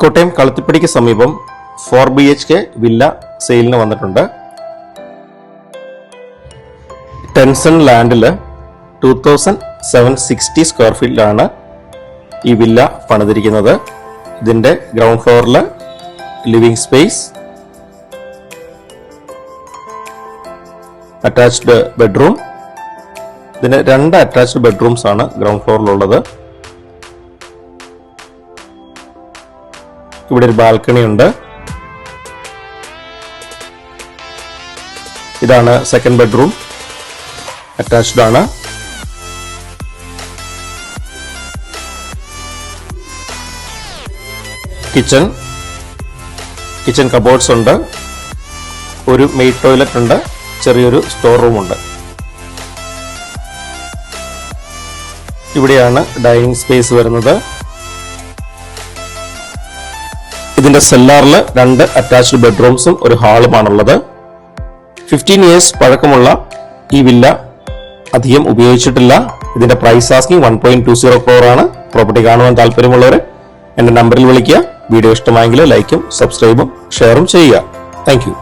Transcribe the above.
കോട്ടയം കളത്തിപ്പടിക്ക് സമീപം 4 BHK villa സെയിലിന് വന്നിട്ടുണ്ട്. ടെൻസൺ ലാൻഡില് 2760 square ഫീറ്റിലാണ് ഈ വില്ല പണിതിരിക്കുന്നത്. ഇതിന്റെ ഗ്രൗണ്ട് ഫ്ലോറിൽ ലിവിംഗ് സ്പേസ്, അറ്റാച്ച്ഡ് ബെഡ്റൂം. ഇതിന് 2 അറ്റാച്ച്ഡ് ബെഡ്റൂംസ് ആണ് ഗ്രൗണ്ട് ഫ്ലോറിലുള്ളത്. ഇവിടെ ഒരു ബാൽക്കണി ഉണ്ട്. ഇതാണ് സെക്കൻഡ് ബെഡ്റൂം, അറ്റാച്ച്ഡ് ആണ്. കിച്ചൺ കബോർഡ്സ് ഉണ്ട്. ഒരു മെയ്ഡ് ടോയ്ലറ്റ് ഉണ്ട്. ചെറിയൊരു സ്റ്റോർ റൂം ഉണ്ട്. ഇവിടെയാണ് ഡൈനിങ് സ്പേസ് വരുന്നത്. ഇതിന്റെ സെല്ലാറിൽ 2 അറ്റാച്ച്ഡ് ബെഡ്റൂംസും ഒരു ഹാളുമാണുള്ളത്. 15 years പഴക്കമുള്ള ഈ വില്ല അധികം ഉപയോഗിച്ചിട്ടില്ല. ഇതിന്റെ പ്രൈസ് ആസ്കിംഗ് 1.20 crore ആണ്. പ്രോപ്പർട്ടി കാണുവാൻ താല്പര്യമുള്ളവർ എന്റെ നമ്പറിൽ വിളിക്കുക. വീഡിയോ ഇഷ്ടമായെങ്കിൽ ലൈക്കും സബ്സ്ക്രൈബും ഷെയറും ചെയ്യുക. Thank you.